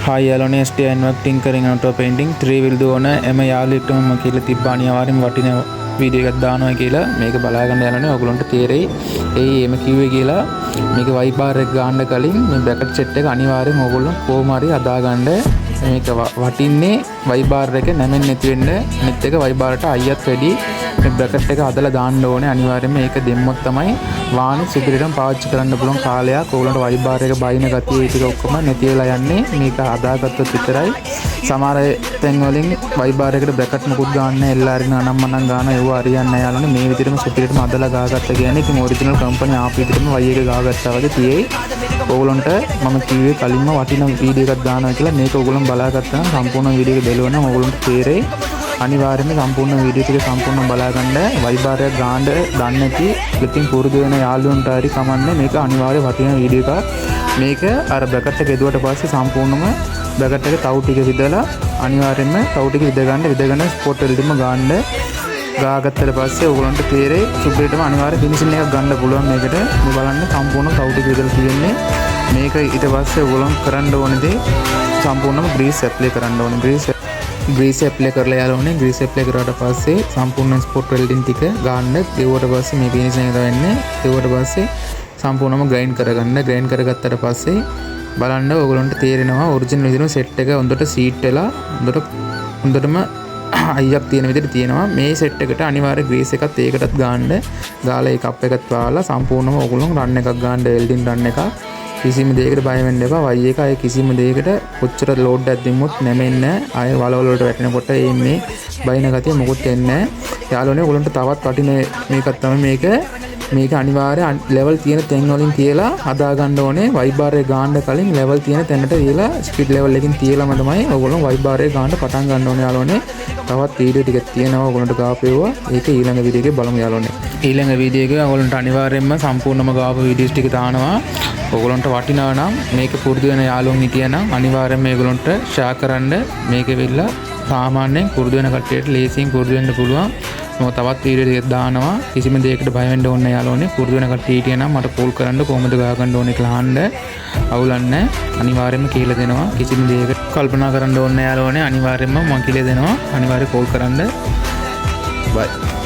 Hi Alone ST and work tinkering auto painting 3 will do on එම යාළුවෙක්ට මම කියලා තිබ්බා අනිවාර්යෙන්ම වටින වීඩියෝ එකක් දානවා කියලා මේක බලා ගන්න යනනේ ඔයගොල්ලන්ට තේරෙයි එම කිව්වේ කියලා මේක වයිප් බාර් එක ගන්න කලින් මේ බ්‍රැකට් සෙට් එක අනිවාර්යෙන්ම ඔයගොල්ලෝ කොහොම හරි හදා ගන්න මේක වටින්නේ වයිප් බාර් එක නැමෙන්නේ නැති වෙන්න අනිත් එක වයිප් බාර්ට අයියත් වැඩි මේ බ්‍රැකට් එක හදලා දාන්න ඕනේ අනිවාර්යෙන්ම ඒක දෙම්මොත් තමයි වාහනේ සුපිරිටම පාවිච්චි කරන්න පුළුවන් කාලයක් ඕගොල්ලන්ට වයිප් බාර් එක බයින ගතිය ඒක ඔක්කොම නැති වෙලා යන්නේ මේක හදාගත්තොත් විතරයි සමහර තැන් වලින් වයිප් බාර් එකට බ්‍රැකට් මොකුත් ගන්න එල්ලාරින අනම්මනම් ගන්න ඒව හරියන්නේ නැහැ යාළුවනේ මේ විදිහටම සුපිරිටම හදලා ගාගත්ත කියන්නේ ඉතින් ඔරිජිනල් කම්පැනි ආපු විදිහටම වයි එක ගාගත්තා වගේ තියෙයි ඔයගොල්ලන්ට මම කිව්වේ කලින්ම වටින වීඩියෝ එකක් දානවා කියලා මේක ඔයගොල්ලන් බලාගත්තා නම් සම්පූර්ණ වීඩියෝ එක බැලුවා නම් ඔයගොල්ලන්ට තේරෙයි අනිවාර්යයෙන්ම සම්පූර්ණ වීඩියෝ ටික සම්පූර්ණයෙන් බලා ගන්න වයිප් බාර් එක ගන්න දන්නේ නැති ක්ලිපින් පුරුදු වෙන යාළුවන්ට හරි කමන්නේ මේක අනිවාර්ය වටින වීඩියෝ එකක් මේක අර බ්‍රැකට් එක එදුවට පස්සේ සම්පූර්ණයෙන්ම බ්‍රැකට් එක තවු ටික විදලා අනිවාර්යයෙන්ම තවු ටික විදගන්න ස්පොට් වෙලෙදිම ගන්න ගාගත්තට පස්සේ ඔයගොල්ලන්ට තේරෙයි සුපිරිටම අනිවාර්ය ෆිනිෂින් එකක් ගන්න පුළුවන් මේකට මේ බලන්න සම්පූර්ණ තවු ටික විදලා තියෙන්නේ මේක ඊට පස්සේ ඔයගොල්ලන් කරන්න ඕනේ දේ සම්පූර්ණයෙන්ම ග්‍රීස් ඇප්ලයි කරන්න ඕනේ ග්‍රීස් ඇප්ලයි කරලා යාළුවනේ ග්‍රීස් ඇප්ලයි කරාට පස්සේ සම්පූර්ණ ස්පොට් වෙල්ඩින් ටික ගන්න ඒවට පස්සේ මේ ෆිනිෂින් එක වෙන්නේ ඒවට පස්සේ සම්පූර්ණයෙන්ම ග්‍රයින්ඩ් කරගත්තට පස්සේ බලන්න ඔයගොල්ලන්ට තේරෙනවා ඔරිජිනල් විදිහටම සෙට් එක හොඳට සීට් වෙලා හොඳටම අයියක් තියෙන විදිහට තියෙනවා මේ සෙට් එකට අනිවාර්ය ග්‍රීස් එකත් ඒකටත් ගන්න ගාලා ඒ කප් එකත් වාලා සම්පූර්ණයෙන්ම ඔයගොල්ලෝ රන් එකක් ගන්න වෙල්ඩින් රන් එකක් කිසිම දෙයකට බය වෙන්න එපා වයි එක අය කිසිම දෙයකට කොච්චර ලෝඩ් එකක් දෙමුත් නැමෙන්නේ අය වලවල වලට වැටෙනකොට මේ බයින ගතිය මොකුත් එන්නේ නැහැ යාළුවනේ ඔයගොල්ලන්ට තවත් වටින මේකක් තමයි මේක අනිවාර්ය ලෙවල් තියෙන තැන් වලින් තියලා හදා ගන්න ඕනේ වයිප් බාර් එක ගන්න කලින් ලෙවල් තියෙන තැනට තියලා ස්පීඩ් ලෙවල් එකකින් තියලාම තමයි ඔයගොල්ලෝ වයිප් බාර් එක ගන්න පටන් ගන්න ඕනේ යාළුවනේ තවත් වීඩියෝ ටිකක් තියෙනවා ඔයගොල්ලන්ට ගාපේවා ඒක ඊළඟ වීඩියෝ එකේ බලමු යාළුවනේ ඊළඟ වීඩියෝ එකේ ඔයගොල්ලන්ට අනිවාර්යයෙන්ම සම්පූර්ණම ගාපු වීඩියෝස් ටික දානවා ඔයගොල්ලන්ට වටිනවා නම් මේක පුරුදු වෙන යාළුවෝ හිටියනම් අනිවාර්යයෙන්ම මේගොල්ලන්ට ෂෙයා කරන්න මේක වෙලා සාමාන්‍යයෙන් පුරුදු වෙන කට්ටියට ලේසියෙන් පුරුදු වෙන්න පුළුවන් මම තවත් වීඩියෝ ටිකක් දානවා කිසිම දෙයකට බය වෙන්න ඕනේ නැහැ යාළුවනේ පුරුදු වෙන කට්ටිය හිටියනම් මට කෝල් කරන්න කොහොමද ගා ගන්න ඕනේ කියලා අහන්න අවුලන්නේ අනිවාර්යයෙන්ම කියලා දෙනවා කිසිම දෙයකට කල්පනා කරන්න ඕනේ නැහැ යාළුවනේ අනිවාර්යයෙන්ම මම කියලා දෙනවා අනිවාර්යයෙන් කෝල් කරන්න බයි